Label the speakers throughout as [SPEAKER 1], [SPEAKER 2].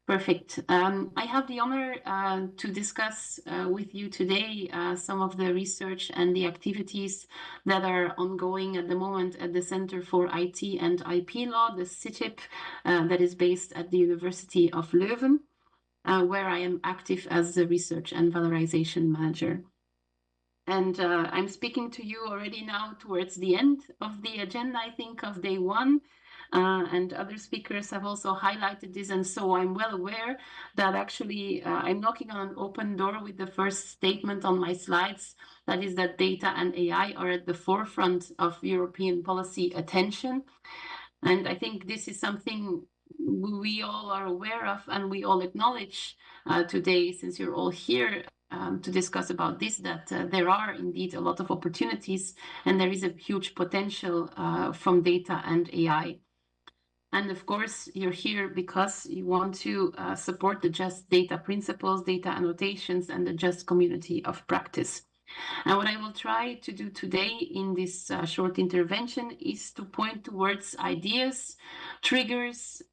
[SPEAKER 1] Perfect. I have the honor to discuss with you today some of the research and the activities that are ongoing at the moment at the Center for IT and IP Law, the CITIP, that is based at the University of Leuven, where I am active as the Research and Valorization Manager. And I'm speaking to you already now towards the end of the agenda, I think, of day one. And other speakers have also highlighted this, and so I'm well aware that actually I'm knocking on an open door with the first statement on my slides, that is that data and AI are at the forefront of European policy attention. And I think this is something we all are aware of and we all acknowledge today, since you're all here to discuss about this, that there are indeed a lot of opportunities and there is a huge potential from data and AI. And of course, you're here because you want to support the just data principles, data annotations, and the just community of practice. And what I will try to do today in this short intervention is to point towards ideas, triggers,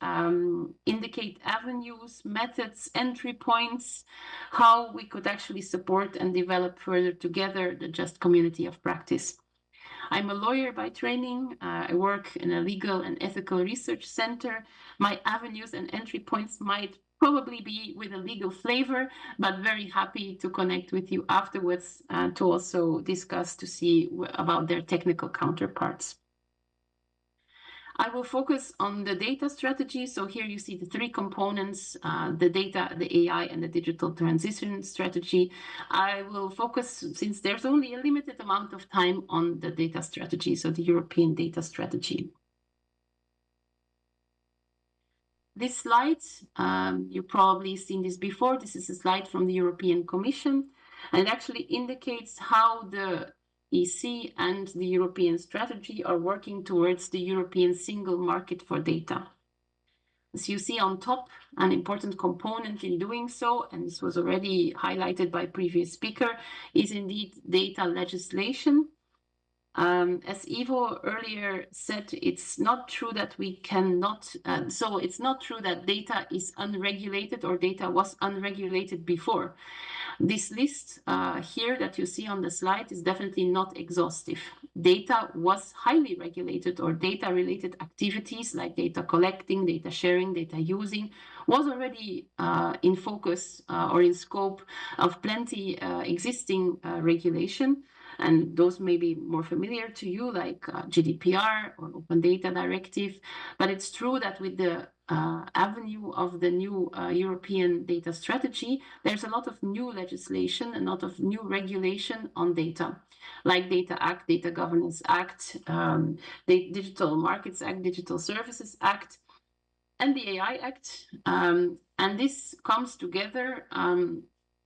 [SPEAKER 1] indicate avenues, methods, entry points, how we could actually support and develop further together the just community of practice. I'm a lawyer by training. I work in a legal and ethical research center. My avenues and entry points might probably be with a legal flavor, but very happy to connect with you afterwards to also discuss to see about their technical counterparts. I will focus on the data strategy. So here you see the three components, the data, the AI, and the digital transition strategy. I will focus, since there's only a limited amount of time, on the data strategy, so the European data strategy. This slide, you've probably seen this before. This is a slide from the European Commission, and it actually indicates how the EC and the European strategy are working towards the European single market for data. As you see on top, an important component in doing so, and this was already highlighted by previous speaker, is indeed data legislation. As Ivo earlier said, it's not true that we cannot, so it's not true that data is unregulated or data was unregulated before. This list here that you see on the slide is definitely not exhaustive. Data was highly regulated, or data-related activities like data collecting, data sharing, data using was already in focus or in scope of plenty existing regulation. And those may be more familiar to you, like GDPR or Open Data Directive. But it's true that with the avenue of the new European data strategy, there's a lot of new legislation, a lot of new regulation on data, like Data Act, Data Governance Act, the Digital Markets Act, Digital Services Act, and the AI Act. And this comes together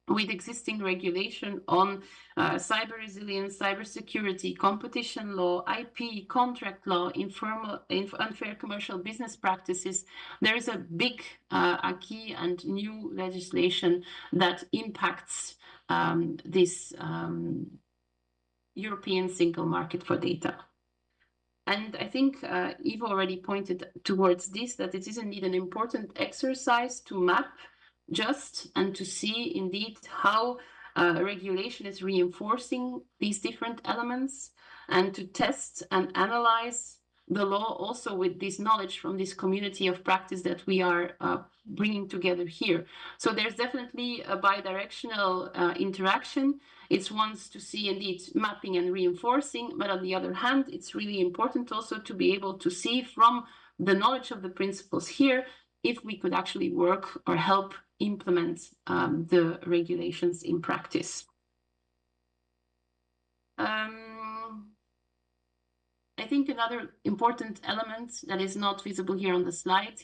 [SPEAKER 1] with existing regulation on cyber resilience, cybersecurity, competition law, IP, contract law, unfair commercial business practices. There is a big acquis and new legislation that impacts this European single market for data. And I think Ivo already pointed towards this, that it is indeed an important exercise to map just and to see indeed how regulation is reinforcing these different elements, and to test and analyze the law also with this knowledge from this community of practice that we are bringing together here. So there's definitely a bidirectional interaction. It's once to see indeed mapping and reinforcing, but on the other hand, it's really important also to be able to see from the knowledge of the principles here if we could actually work or help implement the regulations in practice. I think another important element that is not visible here on the slide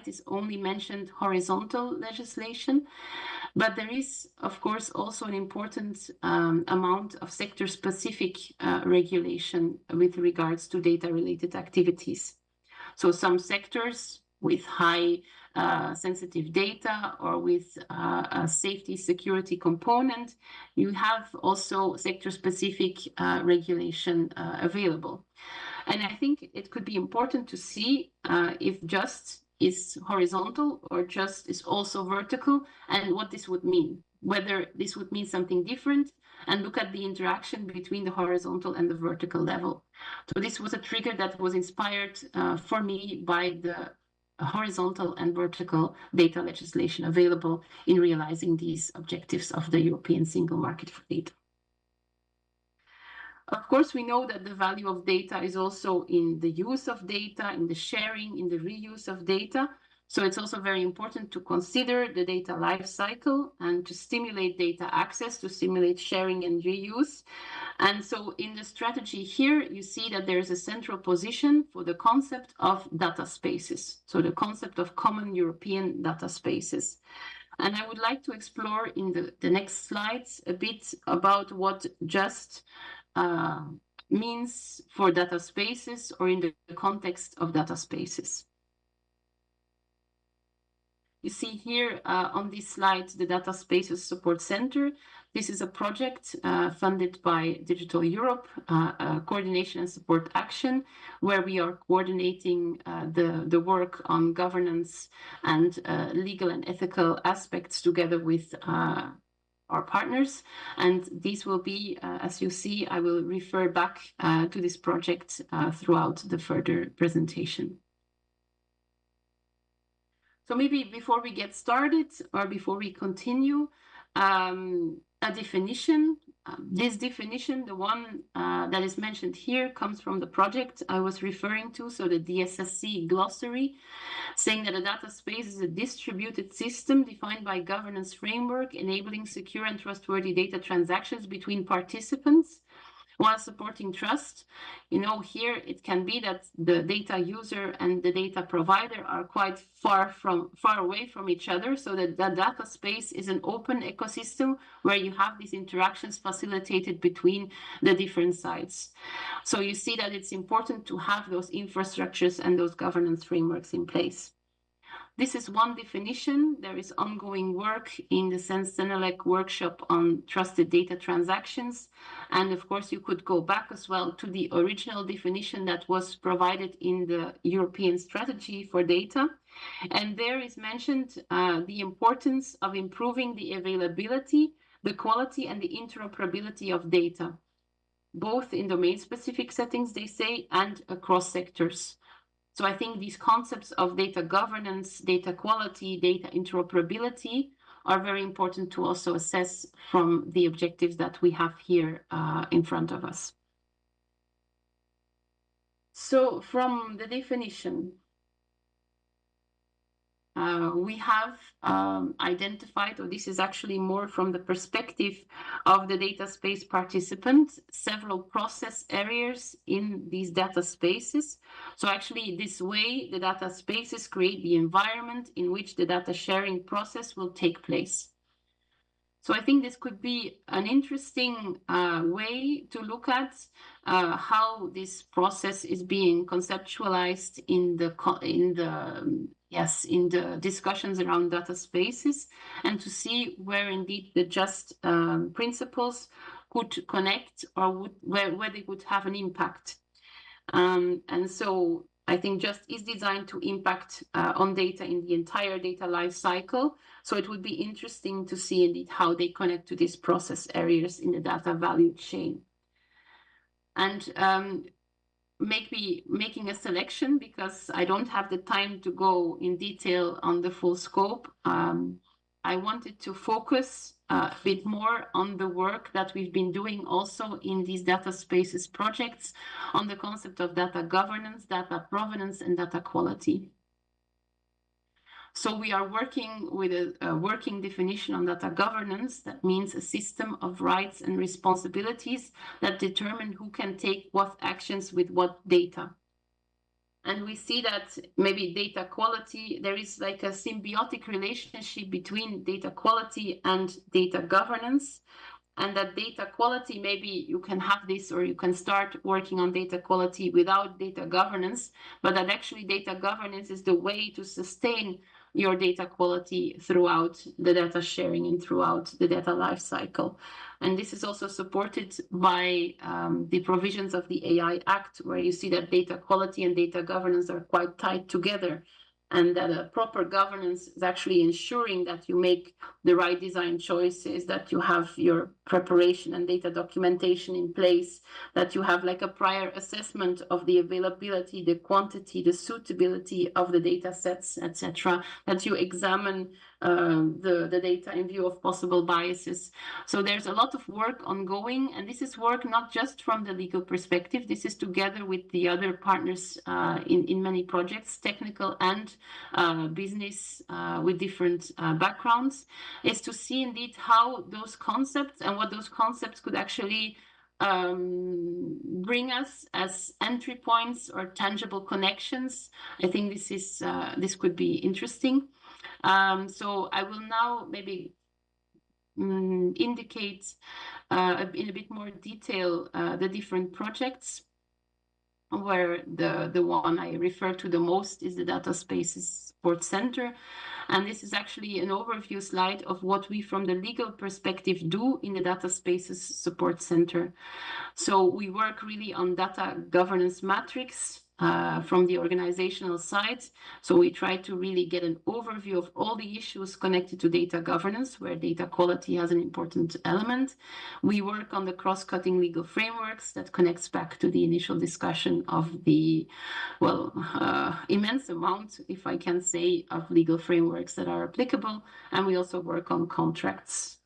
[SPEAKER 1] is only mentioned horizontal legislation, but there is, of course, also an important amount of sector-specific regulation with regards to data-related activities. So some sectors with high sensitive data or with a safety security component, you have also sector-specific regulation available. And I think it could be important to see if just is horizontal or just is also vertical, and what this would mean, whether this would mean something different, and look at the interaction between the horizontal and the vertical level. So this was a trigger that was inspired for me by the horizontal and vertical data legislation available in realizing these objectives of the European single market for data. Of course, we know that the value of data is also in the use of data, in the sharing, in the reuse of data. So it's also very important to consider the data life cycle and to stimulate data access, to stimulate sharing and reuse. And so in the strategy here, you see that there's a central position for the concept of data spaces. So the concept of common European data spaces. And I would like to explore in the next slides a bit about what just means for data spaces or in the context of data spaces. You see here on this slide the Data Spaces Support Center. This is a project funded by Digital Europe, Coordination and Support Action, where we are coordinating the work on governance and legal and ethical aspects together with our partners. And these will be, as you see, I will refer back to this project throughout the further presentation. So maybe before we get started or before we continue, a definition. This definition, the one that is mentioned here, comes from the project I was referring to, so the DSSC glossary, saying that a data space is a distributed system defined by governance framework, enabling secure and trustworthy data transactions between participants while supporting trust. You know, here it can be that the data user and the data provider are quite far away from each other, so that the data space is an open ecosystem where you have these interactions facilitated between the different sides. So you see that it's important to have those infrastructures and those governance frameworks in place. This is one definition. There is ongoing work in the Senelec workshop on trusted data transactions. And of course, you could go back as well to the original definition that was provided in the European strategy for data. And there is mentioned the importance of improving the availability, the quality, and the interoperability of data, both in domain-specific settings, they say, and across sectors. So I think these concepts of data governance, data quality, data interoperability are very important to also assess from the objectives that we have here in front of us. So from the definition, we have identified, or this is actually more from the perspective of the data space participant, several process areas in these data spaces. So actually this way, the data spaces create the environment in which the data sharing process will take place. So I think this could be an interesting way to look at how this process is being conceptualized in the discussions around data spaces, and to see where indeed the just principles could connect or where they would have an impact. And so I think just is designed to impact on data in the entire data life cycle. So it would be interesting to see indeed how they connect to these process areas in the data value chain. And making a selection, because I don't have the time to go in detail on the full scope. I wanted to focus a bit more on the work that we've been doing also in these data spaces projects on the concept of data governance, data provenance, and data quality. So we are working with a working definition on data governance. That means a system of rights and responsibilities that determine who can take what actions with what data. And we see that maybe data quality, there is like a symbiotic relationship between data quality and data governance. And that data quality, maybe you can have this, or you can start working on data quality without data governance, but that actually data governance is the way to sustain your data quality throughout the data sharing and throughout the data lifecycle. And this is also supported by the provisions of the AI Act, where you see that data quality and data governance are quite tied together. and that a proper governance is actually ensuring that you make the right design choices, that you have your preparation and data documentation in place, that you have like a prior assessment of the availability, the quantity, the suitability of the data sets, etc., that you examine the data in view of possible biases. So there's a lot of work ongoing, and this is work not just from the legal perspective. This is together with the other partners in many projects, technical and business with different backgrounds, is to see indeed how those concepts and what those concepts could actually bring us as entry points or tangible connections. I think this could be interesting. So I will now maybe indicate in a bit more detail the different projects, where the one I refer to the most is the Data Spaces Support Center. And this is actually an overview slide of what we from the legal perspective do in the Data Spaces Support Center. So we work really on data governance matrix from the organizational side. So we try to really get an overview of all the issues connected to data governance, where data quality has an important element. We work on the cross-cutting legal frameworks that connects back to the initial discussion of the, immense amount, if I can say, of legal frameworks that are applicable. And we also work on contracts.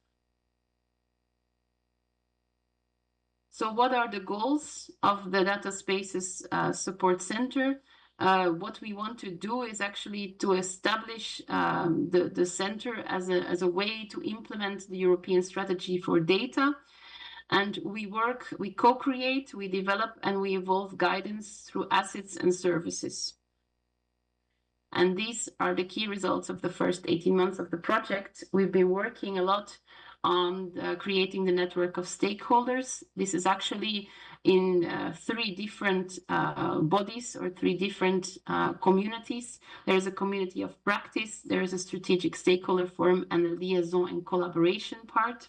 [SPEAKER 1] So what are the goals of the Data Spaces Support Center? What we want to do is actually to establish the center as a way to implement the European strategy for data. And we co-create, we develop, and we evolve guidance through assets and services. And these are the key results of the first 18 months of the project. We've been working a lot on creating the network of stakeholders. This is actually in 3 different bodies or 3 different communities. There's a community of practice, there's a strategic stakeholder forum, and a liaison and collaboration part.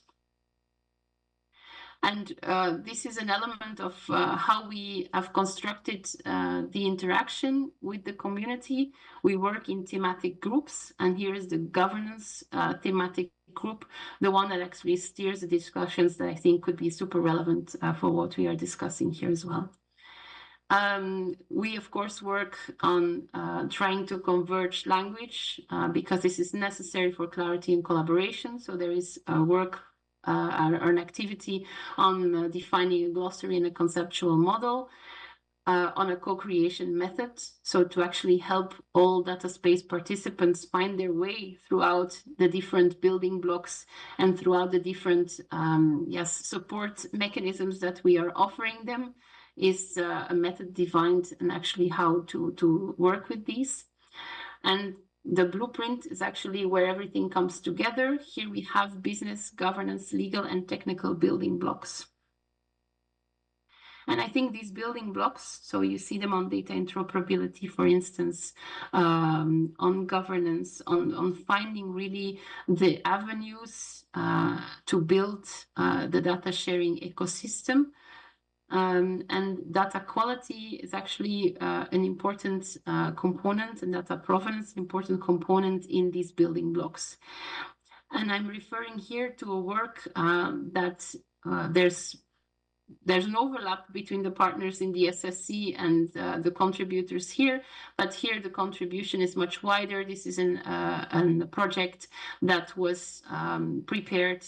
[SPEAKER 1] And this is an element of how we have constructed the interaction with the community. We work in thematic groups, and here is the governance thematic group, the one that actually steers the discussions that I think could be super relevant for what we are discussing here as well. We, of course, work on trying to converge language because this is necessary for clarity and collaboration. So there is work an activity on defining a glossary and a conceptual model, on a co-creation method, so to actually help all data space participants find their way throughout the different building blocks and throughout the different support mechanisms that we are offering them, is a method defined and actually how to work with these. And the blueprint is actually where everything comes together. Here we have business, governance, legal, and technical building blocks. And I think these building blocks, so you see them on data interoperability, for instance, on governance, on finding really the avenues to build the data sharing ecosystem. And data quality is actually an important component, and data provenance, important component in these building blocks. And I'm referring here to a work that there's an overlap between the partners in the SSC and the contributors here, but here the contribution is much wider. This is a project that was prepared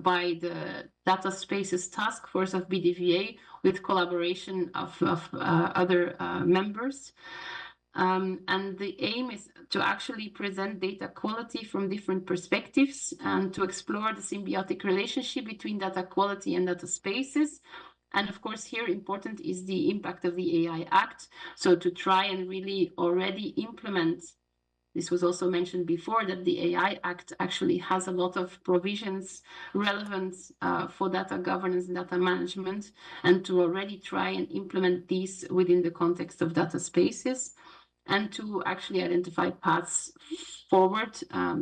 [SPEAKER 1] by the Data Spaces Task Force of BDVA with collaboration of other members. And the aim is to actually present data quality from different perspectives and to explore the symbiotic relationship between data quality and data spaces. And of course, here important is the impact of the AI Act. So to try and really already implement, this was also mentioned before, that the AI Act actually has a lot of provisions relevant for data governance and data management, and to already try and implement these within the context of data spaces, and to actually identify paths forward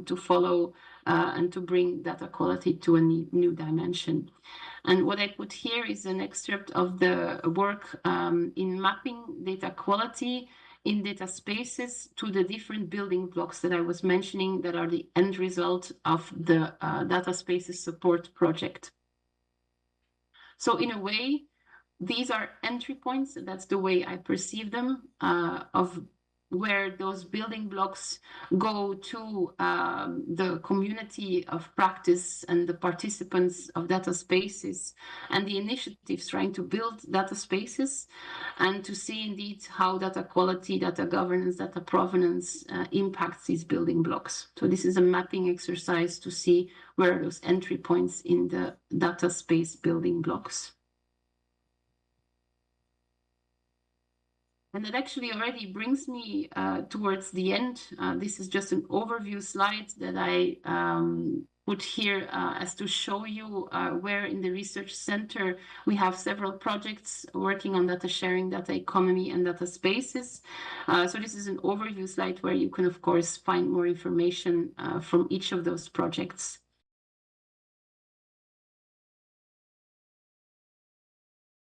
[SPEAKER 1] to follow and to bring data quality to a new dimension. And what I put here is an excerpt of the work in mapping data quality in data spaces to the different building blocks that I was mentioning that are the end result of the data spaces support project. So in a way, these are entry points. That's the way I perceive them, of where those building blocks go to the community of practice and the participants of data spaces and the initiatives trying to build data spaces, and to see indeed how data quality, data governance, data provenance impacts these building blocks. So this is a mapping exercise to see where are those entry points in the data space building blocks. And that actually already brings me towards the end. This is just an overview slide that I put here as to show you where in the research center we have several projects working on data sharing, data economy, and data spaces. So this is an overview slide where you can, of course, find more information from each of those projects.